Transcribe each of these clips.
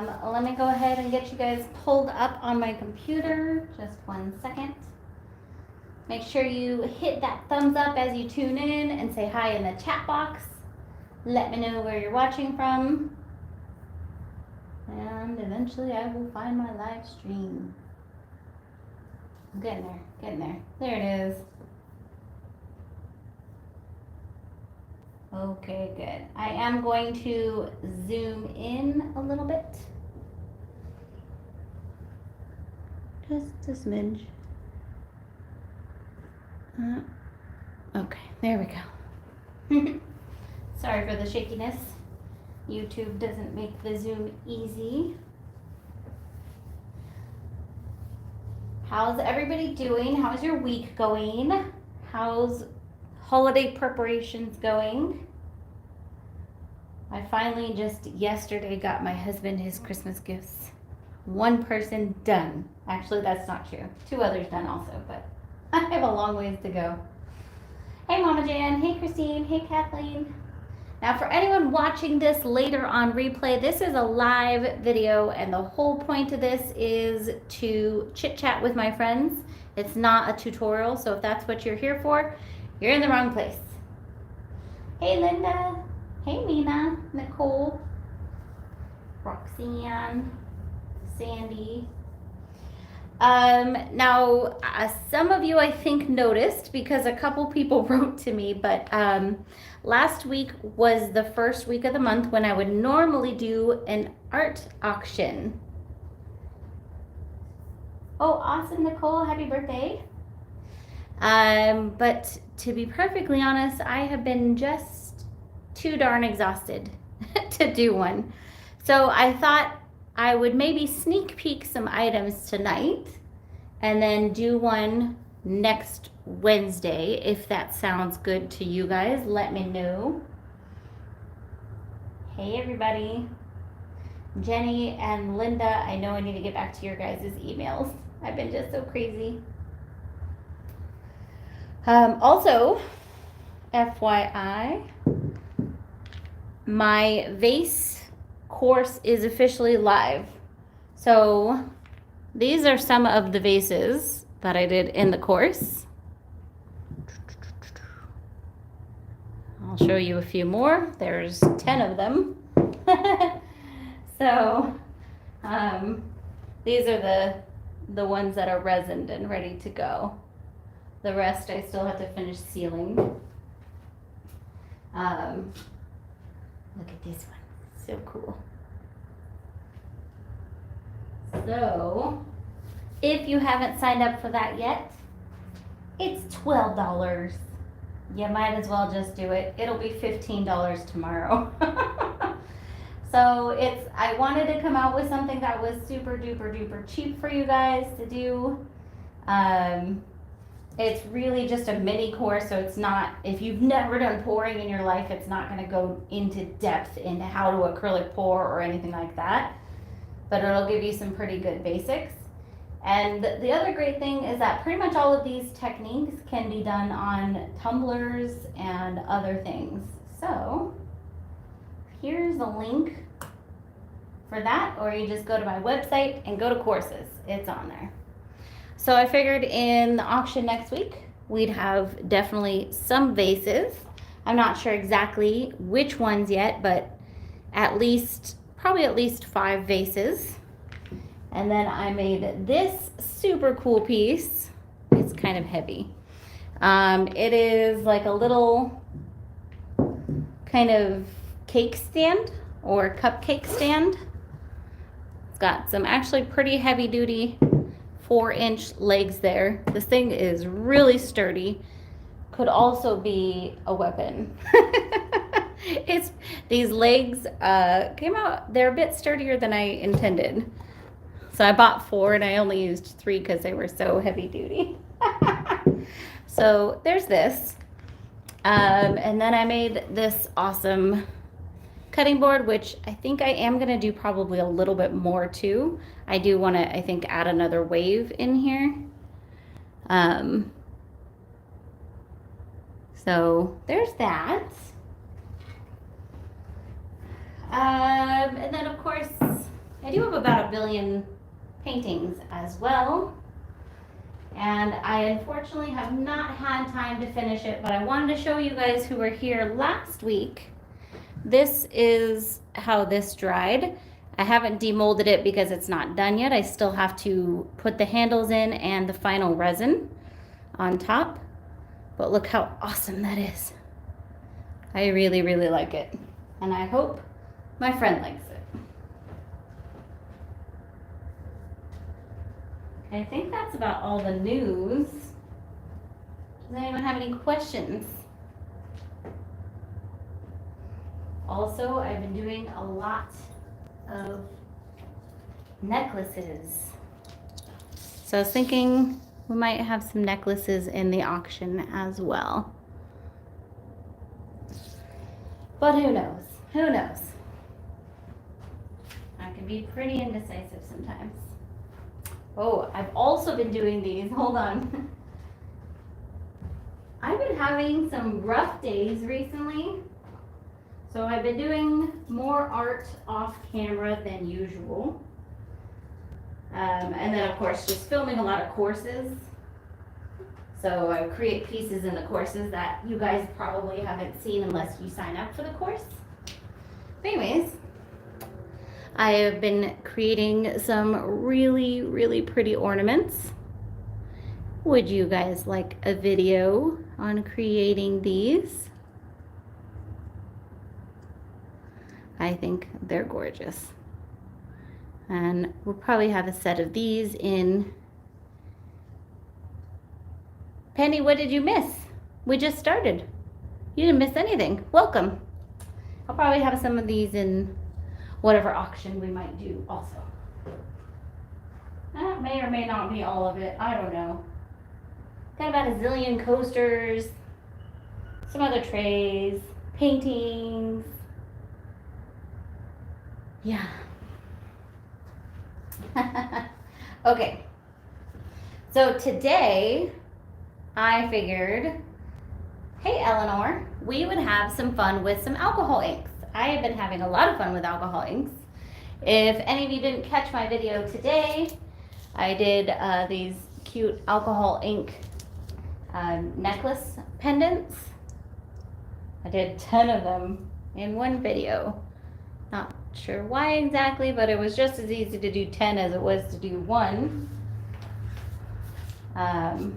Let me go ahead and get you guys pulled up on my computer. Just 1 second. Make sure you hit that thumbs up as you tune in and say hi in the chat box. Let me know where you're watching from. And eventually I will find my live stream. I'm getting there, getting there. There it is. Okay, good. I am going to zoom in a little bit. Just a smidge. Okay, there we go. Sorry for the shakiness. YouTube doesn't make the zoom easy. How's everybody doing? How's your week going? How's holiday preparations going? I finally just yesterday got my husband his Christmas gifts. One person done. Actually, that's not true. 2 others done also, but I have a long ways to go. Hey Mama Jan, hey Christine, hey Kathleen. Now for anyone watching this later on replay, this is a live video and the whole point of this is to chit chat with my friends. It's not a tutorial, so if that's what you're here for, you're in the wrong place. Hey Linda, hey Mina, Nicole, Roxanne, Sandy. Now, some of you I think noticed because a couple people wrote to me, but last week was the first week of the month when I would normally do an art auction. Oh, awesome, Nicole, happy birthday. But to be perfectly honest, I have been just too darn exhausted to do one. So I thought I would maybe sneak peek some items tonight and then do one next Wednesday. If that sounds good to you guys, let me know. Hey everybody. Jenny and Linda, I know I need to get back to your guys' emails. I've been just so crazy. Also, FYI, my vase course is officially live. So these are some of the vases that I did in the course. I'll show you a few more. There's 10 of them. So these are the ones that are resined and ready to go. The rest I still have to finish sealing. Look at this one. So cool. So, if you haven't signed up for that yet, it's $12. You might as well just do it. It'll be $15 tomorrow. So I wanted to come out with something that was super duper duper cheap for you guys to do. It's really just a mini course, so it's not, if you've never done pouring in your life, it's not going to go into depth into how to acrylic pour or anything like that, but it'll give you some pretty good basics. And the other great thing is that pretty much all of these techniques can be done on tumblers and other things. So here's the link for that, or you just go to my website and go to courses. It's on there. So I figured in the auction next week, we'd have definitely some vases. I'm not sure exactly which ones yet, but probably at least 5 vases. And then I made this super cool piece. It's kind of heavy. It is like a little kind of cake stand or cupcake stand. It's got some actually pretty heavy duty 4-inch legs there. This thing is really sturdy. Could also be a weapon. These legs came out, they're a bit sturdier than I intended. So I bought 4 and I only used 3 because they were so heavy duty. So there's this. And then I made this awesome cutting board, which I think I am going to do probably a little bit more too. I do want to, I think, add another wave in here. So there's that. And then of course, I do have about 1 billion paintings as well. And I unfortunately have not had time to finish it, but I wanted to show you guys who were here last week. This is how this dried. I haven't demolded it because it's not done yet. I still have to put the handles in and the final resin on top. But look how awesome that is. I really, really like it. And I hope my friend likes it. I think that's about all the news. Does anyone have any questions? Also, I've been doing a lot of necklaces. So I was thinking we might have some necklaces in the auction as well. But who knows? Who knows? I can be pretty indecisive sometimes. Oh, I've also been doing these. Hold on. I've been having some rough days recently. So I've been doing more art off camera than usual. And then of course just filming a lot of courses. So I create pieces in the courses that you guys probably haven't seen unless you sign up for the course. But anyways, I have been creating some really, really pretty ornaments. Would you guys like a video on creating these? I think they're gorgeous. And we'll probably have a set of these in. Penny, what did you miss? We just started. You didn't miss anything. Welcome. I'll probably have some of these in whatever auction we might do also. That may or may not be all of it. I don't know. Got about a zillion coasters, some other trays, paintings. Yeah. Okay. So today I figured, hey Eleanor, we would have some fun with some alcohol inks. I have been having a lot of fun with alcohol inks. If any of you didn't catch my video today, I did these cute alcohol ink necklace pendants. I did 10 of them in one video. Not sure why exactly, but it was just as easy to do 10 as it was to do one. And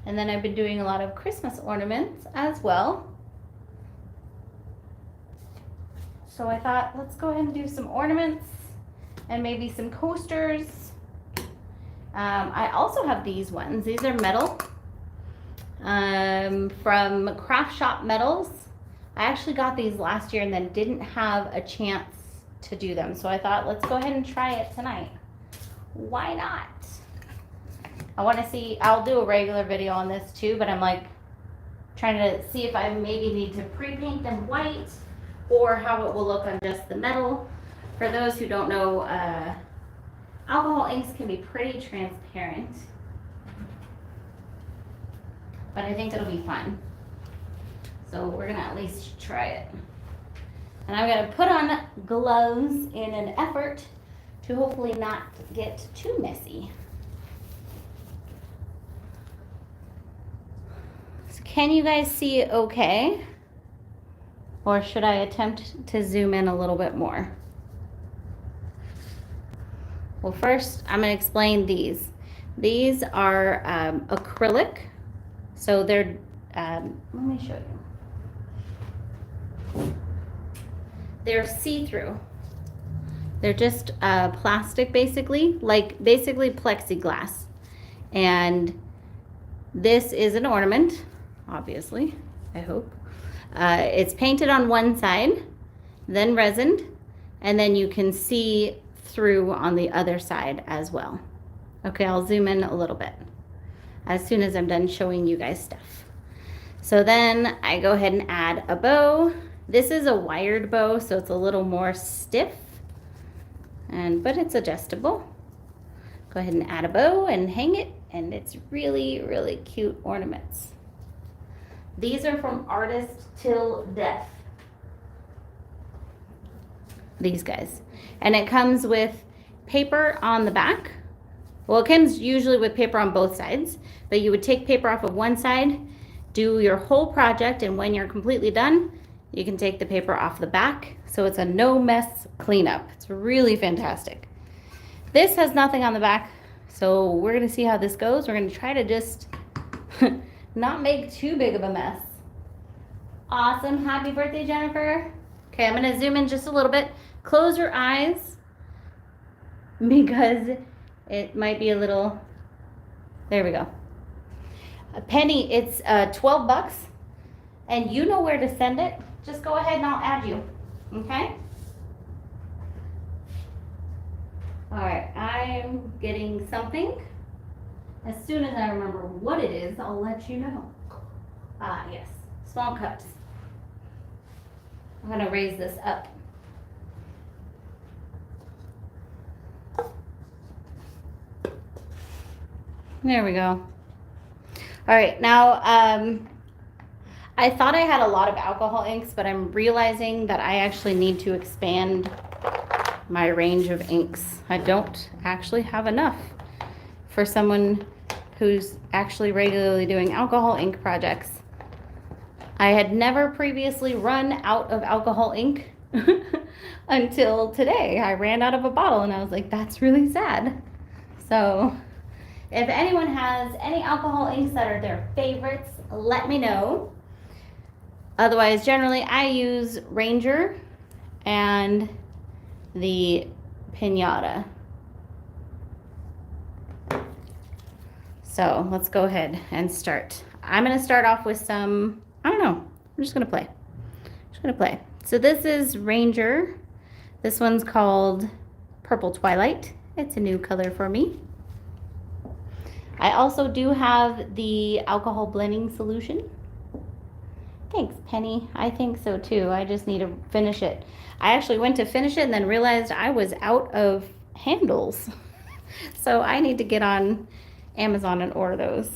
then I've been doing a lot of Christmas ornaments as well. So I thought, let's go ahead and do some ornaments and maybe some coasters. I also have these ones. These are metal from Craft Shop Metals. I actually got these last year and then didn't have a chance to do them. So I thought, let's go ahead and try it tonight. Why not? I want to see, I'll do a regular video on this too, but I'm like trying to see if I maybe need to pre-paint them white or how it will look on just the metal. For those who don't know, alcohol inks can be pretty transparent, but I think it'll be fun. So we're gonna at least try it. And I'm gonna put on gloves in an effort to hopefully not get too messy. So can you guys see it okay? Or should I attempt to zoom in a little bit more? Well, first I'm gonna explain these. These are acrylic. So they're, let me show you. They're see-through. They're just plastic basically, like basically plexiglass. And this is an ornament, obviously, I hope. It's painted on one side, then resined, and then you can see through on the other side as well. Okay, I'll zoom in a little bit as soon as I'm done showing you guys stuff. So then I go ahead and add a bow. This is a wired bow, so it's a little more stiff, but it's adjustable. Go ahead and add a bow and hang it, and it's really, really cute ornaments. These are from Artist Till Death. these guys. And it comes with paper on the back. Well, it comes usually with paper on both sides, but you would take paper off of one side, do your whole project, and when you're completely done, you can take the paper off the back. So it's a no mess cleanup. It's really fantastic. This has nothing on the back, so we're gonna see how this goes. We're gonna try to just not make too big of a mess. Awesome, happy birthday, Jennifer. Okay, I'm gonna zoom in just a little bit. Close your eyes because it might be a little, there we go. A penny, it's 12 bucks, and you know where to send it. Just go ahead and I'll add you, okay? All right, I'm getting something. As soon as I remember what it is, I'll let you know. Ah, yes, small cups. I'm gonna raise this up. There we go. All right, now I thought I had a lot of alcohol inks, but I'm realizing that I actually need to expand my range of inks. I don't actually have enough for someone who's actually regularly doing alcohol ink projects. I had never previously run out of alcohol ink until today. I ran out of a bottle and I was like, that's really sad. So if anyone has any alcohol inks that are their favorites, let me know. Otherwise, generally I use Ranger and the Pinata. So let's go ahead and start. I'm gonna start off with some, I don't know, I'm just gonna play. So this is Ranger. This one's called Purple Twilight. It's a new color for me. I also do have the alcohol blending solution. Thanks, Penny. I think so too. I just need to finish it. I actually went to finish it and then realized I was out of handles. So I need to get on Amazon and order those.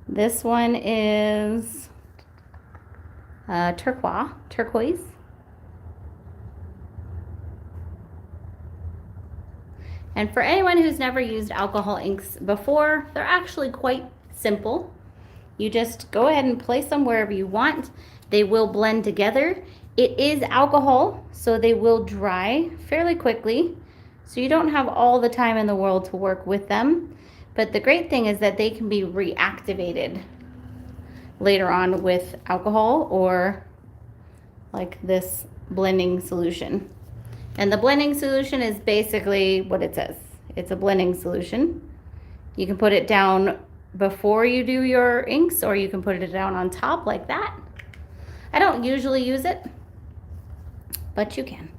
This one is turquoise. And for anyone who's never used alcohol inks before, they're actually quite simple. You just go ahead and place them wherever you want. They will blend together. It is alcohol, so they will dry fairly quickly. So you don't have all the time in the world to work with them. But the great thing is that they can be reactivated later on with alcohol or like this blending solution. And the blending solution is basically what it says. It's a blending solution. You can put it down before you do your inks, or you can put it down on top like that. I don't usually use it, but you can.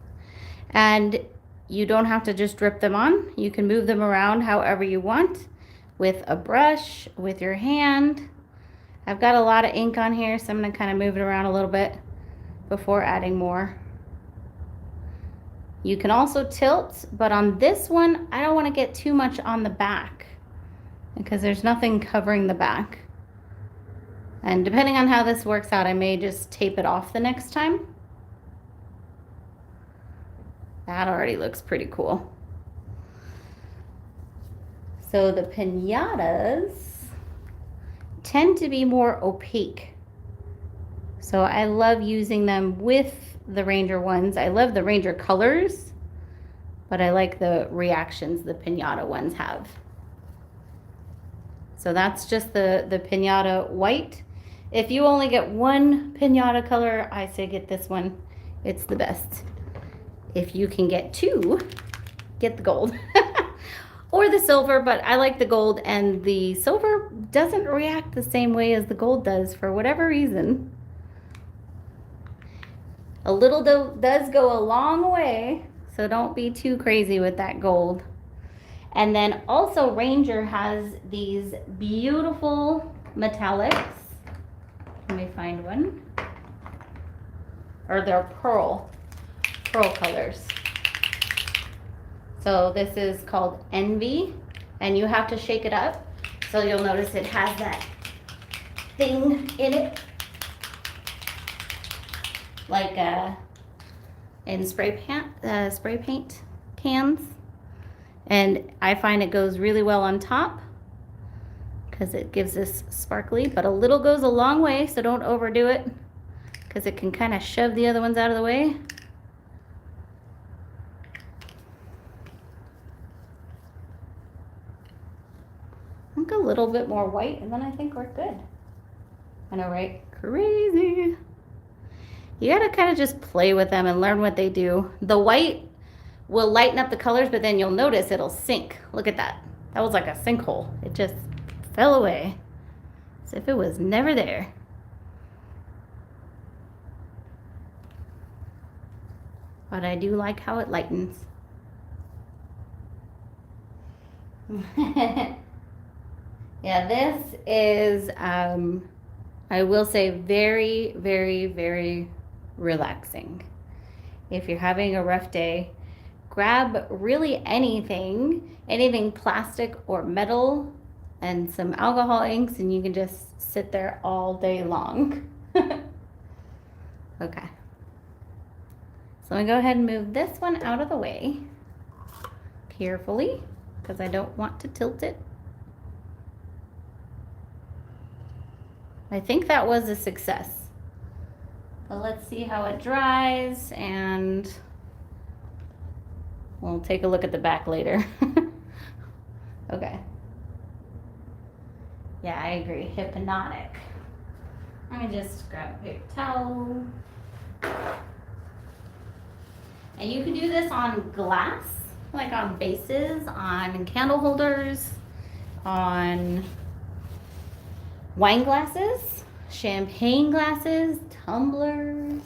And you don't have to just drip them on. You can move them around however you want with a brush, with your hand. I've got a lot of ink on here, so I'm gonna kind of move it around a little bit before adding more. You can also tilt, but on this one, I don't want to get too much on the back because there's nothing covering the back. And depending on how this works out, I may just tape it off the next time. That already looks pretty cool. So the pinatas tend to be more opaque. So I love using them with the Ranger ones. I love the Ranger colors, but I like the reactions the pinata ones have. So that's just the pinata white. If you only get one pinata color, I say get this one. It's the best. If you can get two, get the gold or the silver, but I like the gold, and the silver doesn't react the same way as the gold does for whatever reason. A little does go a long way, so don't be too crazy with that gold. And then also Ranger has these beautiful metallics. Let me find one. Or they're pearl colors. So this is called Envy, and you have to shake it up. So you'll notice it has that thing in it. Like in spray paint cans. And I find it goes really well on top because it gives this sparkly, but a little goes a long way, so don't overdo it because it can kind of shove the other ones out of the way. I think a little bit more white and then I think we're good. I know, right? Crazy. You gotta kind of just play with them and learn what they do. The white will lighten up the colors, but then you'll notice it'll sink. Look at that. That was like a sinkhole. It just fell away as if it was never there. But I do like how it lightens. Yeah, this is, I will say, very, very, very relaxing. If you're having a rough day, grab really anything plastic or metal and some alcohol inks, and you can just sit there all day long. Okay. So I'm gonna go ahead and move this one out of the way carefully because I don't want to tilt it. I think that was a success. But let's see how it dries and we'll take a look at the back later. Okay. Yeah, I agree. Hypnotic. Let me just grab a paper towel. And you can do this on glass, like on vases, on candle holders, on wine glasses, champagne glasses, tumblers.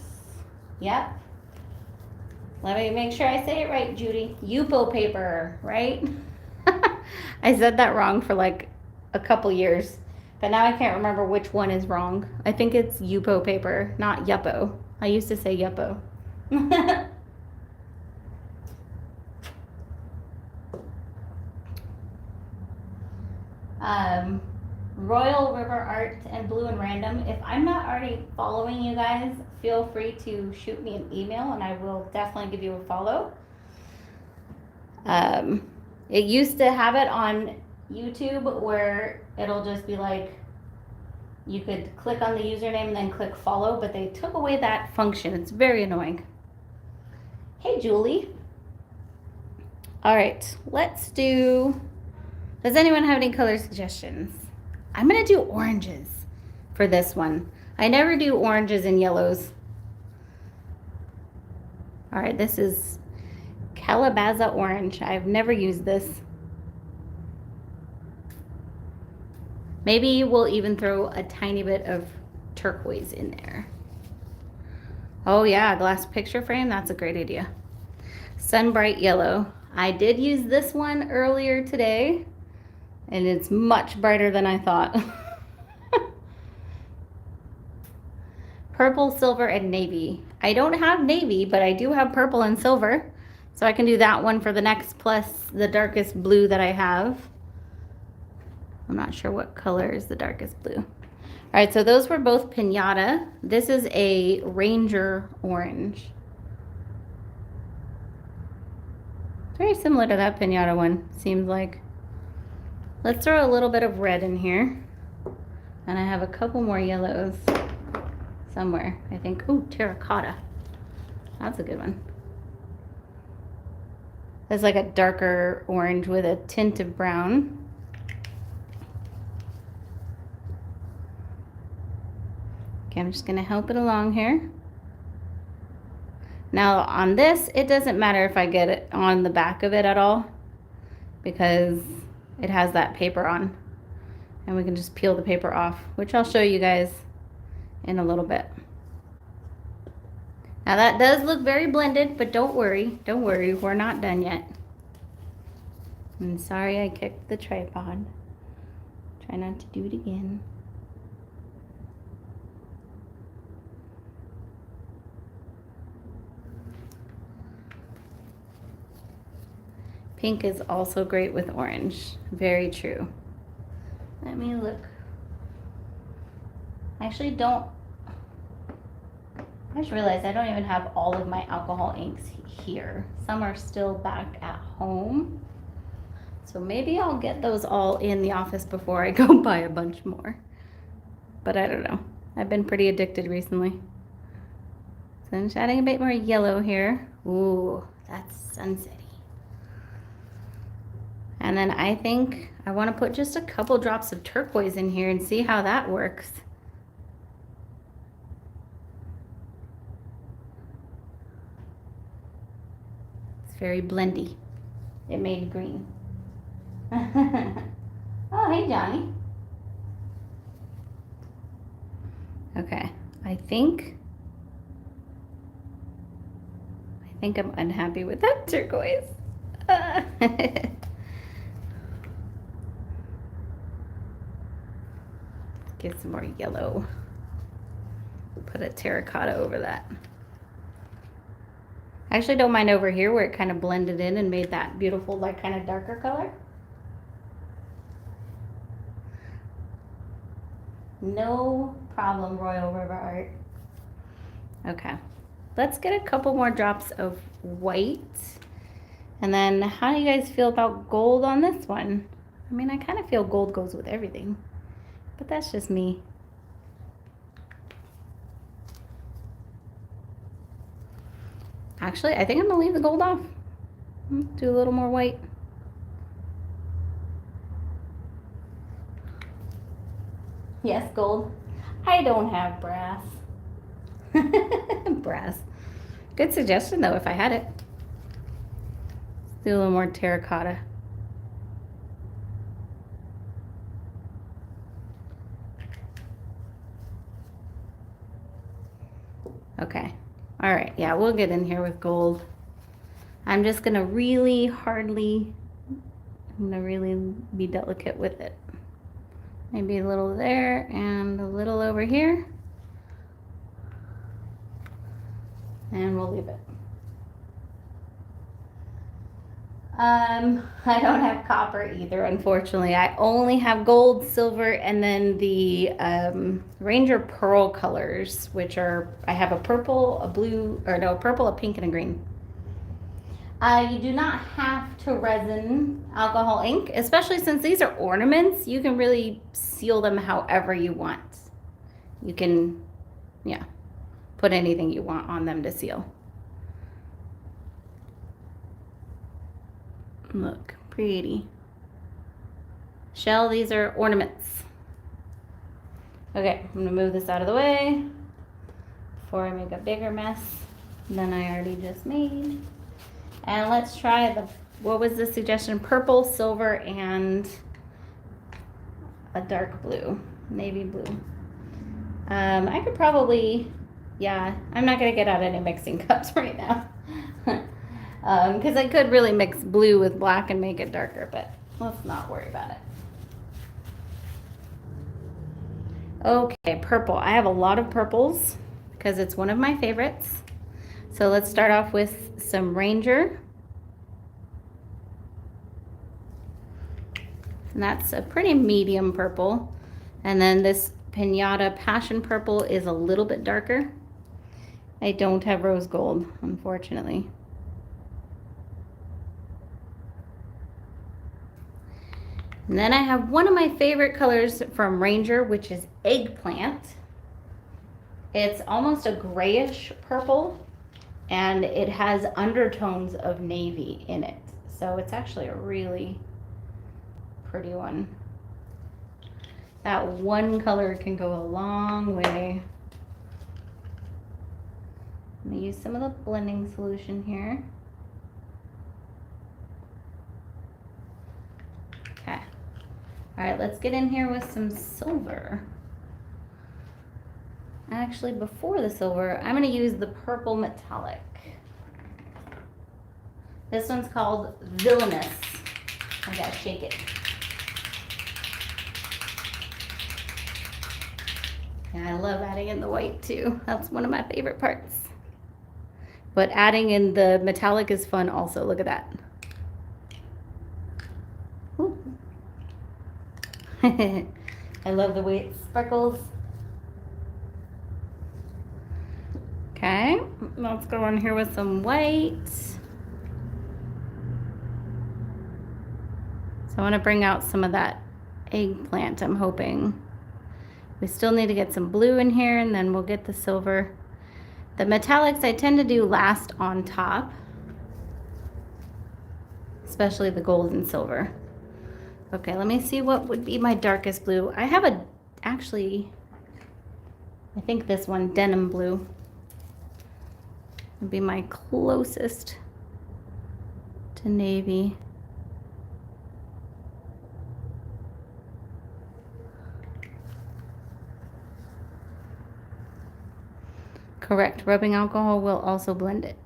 Yep. Let me make sure I say it right, Judy. Yupo paper, right? I said that wrong for like a couple years, but now I can't remember which one is wrong. I think it's Yupo paper, not Yuppo. I used to say Yuppo. Royal River Art and Blue and Random. If I'm not already following you guys, feel free to shoot me an email and I will definitely give you a follow. It used to have it on YouTube where it'll just be like you could click on the username and then click follow, but they took away that function. It's very annoying. Hey, Julie. All right, let's do, does anyone have any color suggestions? I'm gonna do oranges for this one. I never do oranges and yellows. All right, this is Calabaza Orange. I've never used this. Maybe we'll even throw a tiny bit of turquoise in there. Oh yeah, glass picture frame, that's a great idea. Sunbright Yellow. I did use this one earlier today, and it's much brighter than I thought. Purple, silver, and navy. I don't have navy, but I do have purple and silver. So I can do that one for the next, plus the darkest blue that I have. I'm not sure what color is the darkest blue. All right, so those were both Pinata. This is a Ranger Orange. Very similar to that Pinata one, seems like. Let's throw a little bit of red in here. And I have a couple more yellows somewhere, I think. Ooh, terracotta. That's a good one. It's like a darker orange with a tint of brown. Okay, I'm just gonna help it along here. Now on this, it doesn't matter if I get it on the back of it at all because it has that paper on and we can just peel the paper off, which I'll show you guys in a little bit. Now that does look very blended, but don't worry, we're not done yet. I'm sorry I kicked the tripod. Try not to do it again. Pink is also great with orange. Very true. Let me look. I actually don't. I I just realized I don't even have all of my alcohol inks here. Some are still back at home. So maybe I'll get those all in the office before I go buy a bunch more. But I don't know. I've been pretty addicted recently. So I'm just adding a bit more yellow here. Ooh, that's sunsetty. And then I think I want to put just a couple drops of turquoise in here and see how that works. It's very blendy. It made green. Oh, hey, Johnny. Okay, I think I'm unhappy with that turquoise. Get some more yellow. Put a terracotta over that. I actually don't mind over here where it kind of blended in and made that beautiful, like, kind of darker color. No problem, Royal River Art. Okay, let's get a couple more drops of white. And then how do you guys feel about gold on this one? I mean, I kind of feel gold goes with everything, but that's just me. Actually, I think I'm gonna leave the gold off. Do a little more white. Yes, gold. I don't have brass. Brass. Good suggestion though, if I had it. Let's do a little more terracotta. Okay. All right. Yeah, we'll get in here with gold. I'm just gonna really be delicate with it. Maybe a little there and a little over here. And we'll leave it. I don't have copper either, unfortunately. I only have gold, silver, and then the Ranger Pearl colors, which are, I have a purple, a blue, or no, a purple, a pink, and a green. You do not have to resin alcohol ink, especially since these are ornaments. You can really seal them however you want. You can, yeah, put anything you want on them to seal. Look, pretty. Shell, these are ornaments. Okay, I'm gonna move this out of the way before I make a bigger mess than I already just made. And let's try the, what was the suggestion? Purple, silver, and a dark blue, navy blue. I could probably, yeah, I'm not gonna get out any mixing cups right now. Because I could really mix blue with black and make it darker, but let's not worry about it. Okay, purple. I have a lot of purples because it's one of my favorites. So let's start off with some Ranger. And that's a pretty medium purple. And then this Pinata Passion Purple is a little bit darker. I don't have rose gold, unfortunately. And then I have one of my favorite colors from Ranger, which is Eggplant. It's almost a grayish purple, and it has undertones of navy in it. So it's actually a really pretty one. That one color can go a long way. I'm gonna use some of the blending solution here. Okay. All right, let's get in here with some silver. Actually, before the silver, I'm gonna use the purple metallic. This one's called Villainous. I gotta shake it. And I love adding in the white too. That's one of my favorite parts. But adding in the metallic is fun also. Look at that. I love the way it sparkles. Okay, let's go in here with some white. So I want to bring out some of that eggplant, I'm hoping. We still need to get some blue in here, and then we'll get the silver. The metallics I tend to do last on top, especially the gold and silver. Okay, let me see what would be my darkest blue. I have actually, I think this one, denim blue, would be my closest to navy. Correct, rubbing alcohol will also blend it.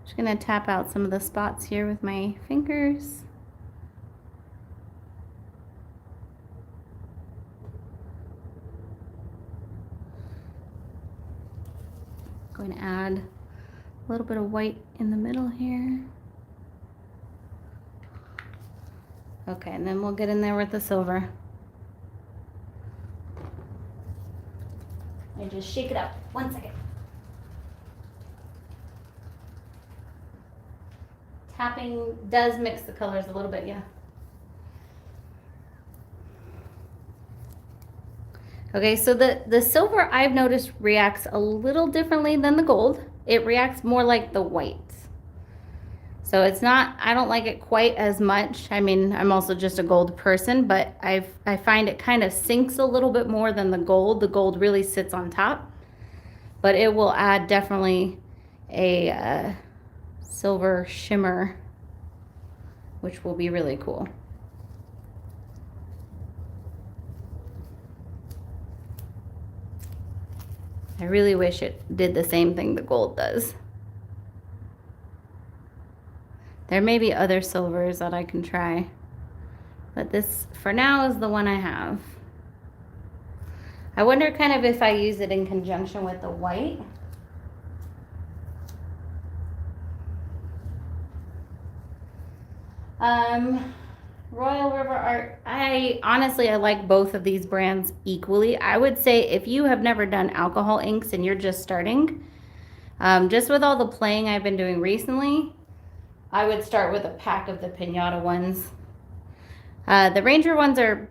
Just gonna tap out some of the spots here with my fingers. Going to add a little bit of white in the middle here. Okay, and then we'll get in there with the silver. And just shake it up. 1 second. Tapping does mix the colors a little bit, yeah. Okay, so the silver I've noticed reacts a little differently than the gold. It reacts more like the whites. So it's not, I don't like it quite as much. I mean, I'm also just a gold person, but I find it kind of sinks a little bit more than the gold. The gold really sits on top, but it will add definitely a silver shimmer, which will be really cool. I really wish it did the same thing the gold does. There may be other silvers that I can try, but this for now is the one I have. I wonder kind of if I use it in conjunction with the white. Royal River Art, I like both of these brands equally. I would say if you have never done alcohol inks and you're just starting, just with all the playing I've been doing recently, I would start with a pack of the Pinata ones. The Ranger ones are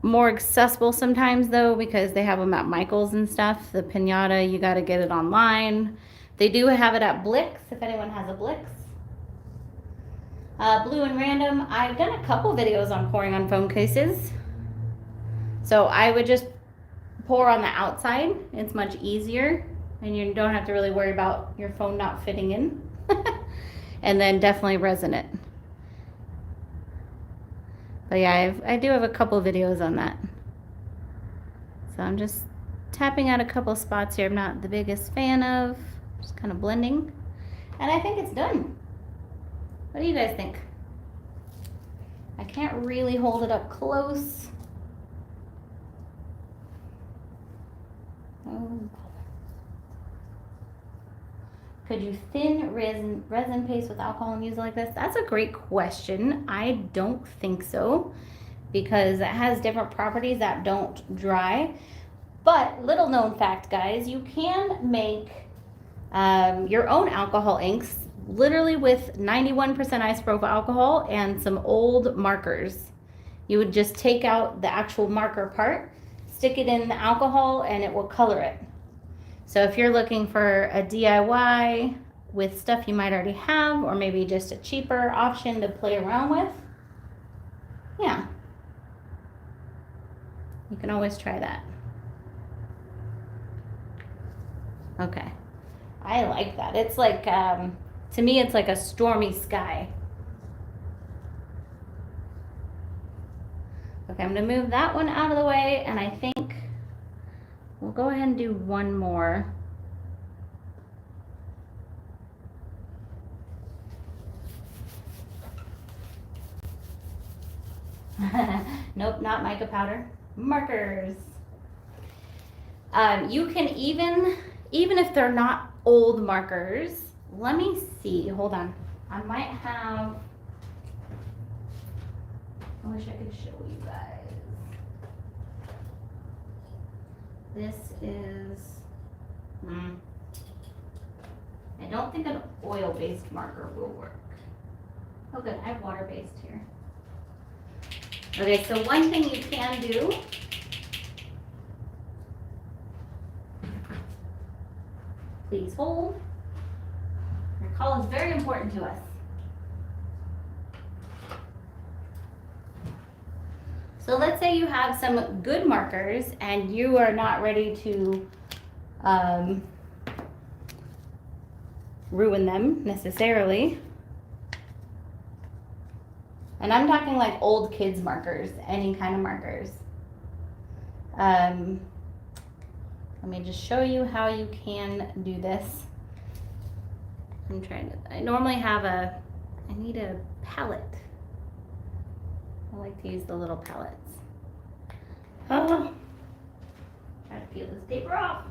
more accessible sometimes though, because they have them at Michael's and stuff. The Pinata, you got to get it online. They do have it at Blix, if anyone has a Blix. Blue and Random, I've done a couple videos on pouring on phone cases. So I would just pour on the outside. It's much easier and you don't have to really worry about your phone not fitting in. And then definitely resin it. But yeah, I do have a couple videos on that. So I'm just tapping out a couple spots here I'm not the biggest fan of. Just kind of blending. And I think it's done. What do you guys think? I can't really hold it up close. Oh. Could you thin resin paste with alcohol and use it like this? That's a great question. I don't think so, because it has different properties that don't dry. But little known fact, guys, you can make your own alcohol inks literally with 91% isopropyl alcohol and some old markers. You would just take out the actual marker part, stick it in the alcohol, and it will color it. So if you're looking for a DIY with stuff you might already have, or maybe just a cheaper option to play around with, yeah, you can always try that. Okay, I like that. It's like, to me, it's like a stormy sky. Okay, I'm gonna move that one out of the way, and I think we'll go ahead and do one more. Nope, not mica powder. Markers. You can even if they're not old markers, let me see, hold on. I might have, I wish I could show you guys. This is I don't think an oil-based marker will work. Oh good, I have water-based here. Okay, so one thing you can do please hold. Your call is very important to us. So let's say you have some good markers and you are not ready to ruin them necessarily. And I'm talking like old kids markers, any kind of markers. Let me just show you how you can do this. I normally have I need a palette. I like to use the little palettes. Oh, try to peel this paper off.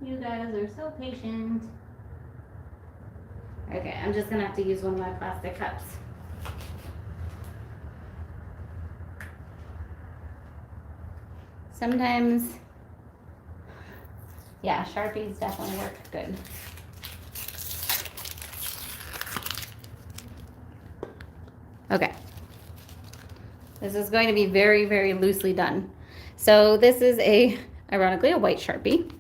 You guys are so patient. Okay, I'm just gonna have to use one of my plastic cups. Sometimes, yeah, Sharpies definitely work good. Okay. This is going to be very, very loosely done. So this is ironically, a white Sharpie.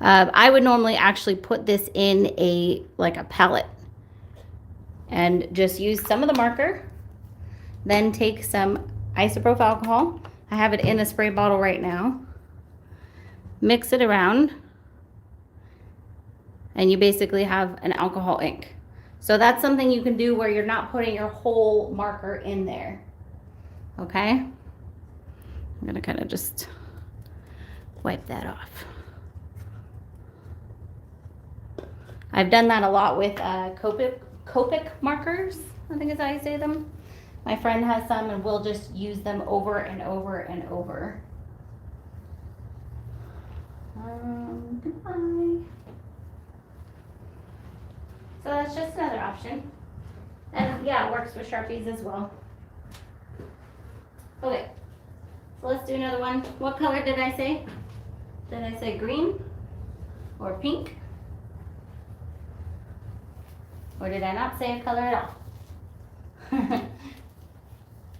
I would normally actually put this in like a palette and just use some of the marker, then take some isopropyl alcohol. I have it in a spray bottle right now. Mix it around, and you basically have an alcohol ink. So that's something you can do where you're not putting your whole marker in there. Okay? I'm gonna kind of just wipe that off. I've done that a lot with Copic markers, I think is how you say them. My friend has some and we'll just use them over and over and over. Goodbye. So that's just another option. And yeah, it works with Sharpies as well. Okay, so let's do another one. What color did I say? Did I say green or pink? Or did I not say a color at all?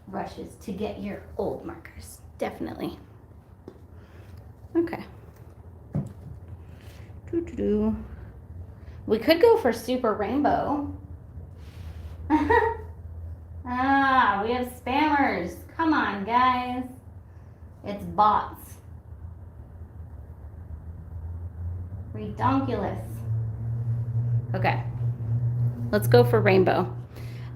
Brushes to get your old markers, definitely. Okay. We could go for super rainbow. We have spammers. Come on, guys. It's bots. Redonkulous. Okay. Let's go for rainbow.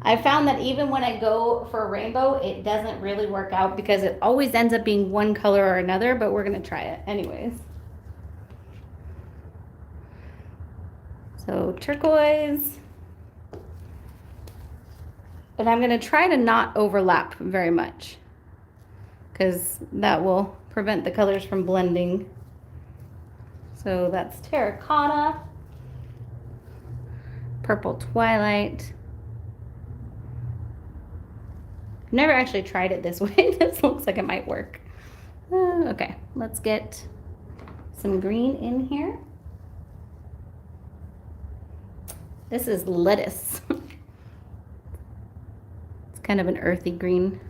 I found that even when I go for a rainbow, it doesn't really work out because it always ends up being one color or another, but we're gonna try it anyways. So turquoise. And I'm gonna try to not overlap very much because that will prevent the colors from blending. So that's terracotta, purple Twilight. I've never actually tried it this way. This looks like it might work. Okay, let's get some green in here. This is lettuce. It's kind of an earthy green.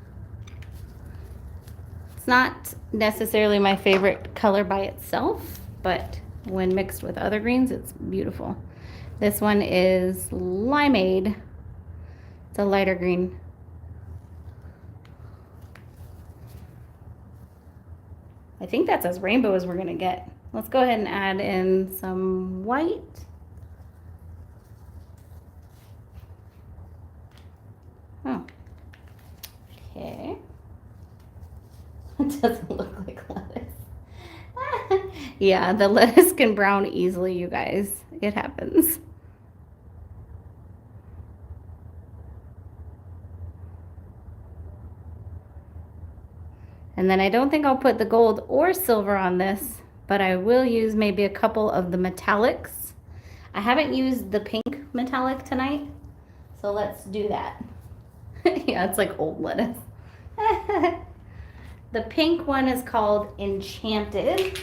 It's not necessarily my favorite color by itself, but when mixed with other greens, it's beautiful. This one is limeade. It's a lighter green. I think that's as rainbow as we're gonna get. Let's go ahead and add in some white. Oh, okay. It doesn't look like lettuce. Yeah, the lettuce can brown easily, you guys. It happens. And then I don't think I'll put the gold or silver on this, but I will use maybe a couple of the metallics. I haven't used the pink metallic tonight, so let's do that. Yeah, it's like old lettuce. The pink one is called Enchanted.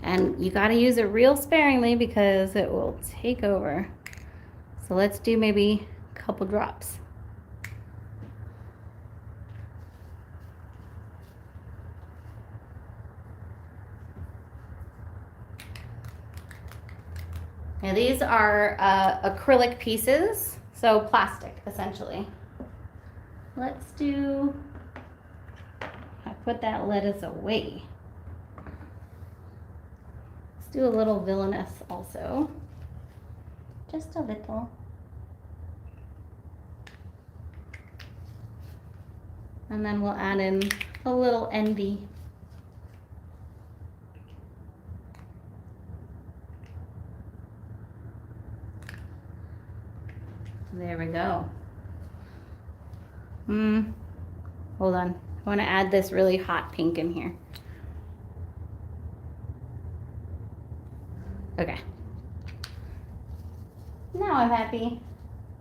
And you got to use it real sparingly because it will take over. So let's do maybe a couple drops. Now these are acrylic pieces, so plastic essentially. Let's do, I put that lettuce away. Let's do a little villainous also. Just a little. And then we'll add in a little envy. There we go. Hold on. I want to add this really hot pink in here. Okay. Now I'm happy.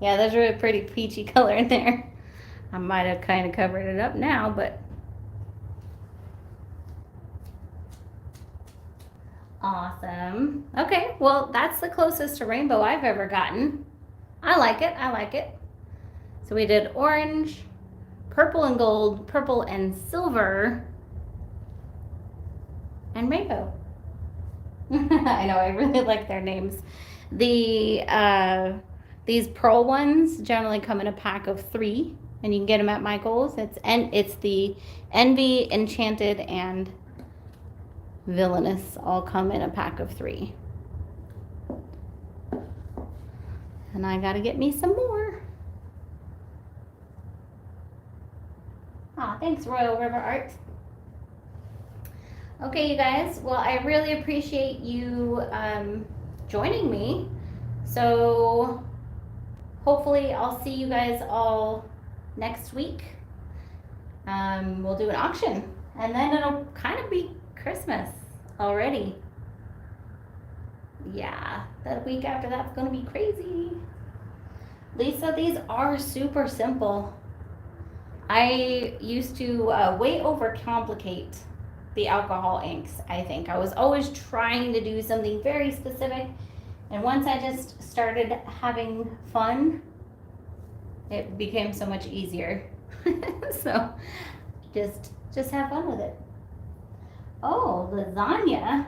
Yeah, there's a really pretty peachy color in there. I might have kind of covered it up now, but awesome. Okay, well, that's the closest to rainbow I've ever gotten. I like it. I like it. So we did orange, purple and gold, purple and silver, and rainbow. I know, I really like their names. These pearl ones generally come in a pack of 3, and you can get them at Michael's. It's the Envy, Enchanted, and Villainous all come in a pack of 3. And I gotta get me some more. Aw, thanks, Royal River Art. Okay, you guys, well, I really appreciate you joining me. So hopefully I'll see you guys all next week. We'll do an auction, and then it'll kind of be Christmas already. Yeah, the week after that's gonna be crazy. Lisa, these are super simple. I used to way overcomplicate the alcohol inks, I think. I was always trying to do something very specific, and once I just started having fun, it became so much easier. So just have fun with it. Oh, lasagna.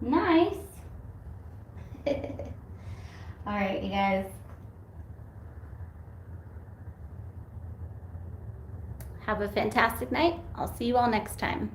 Nice. All right, you guys. Have a fantastic night. I'll see you all next time.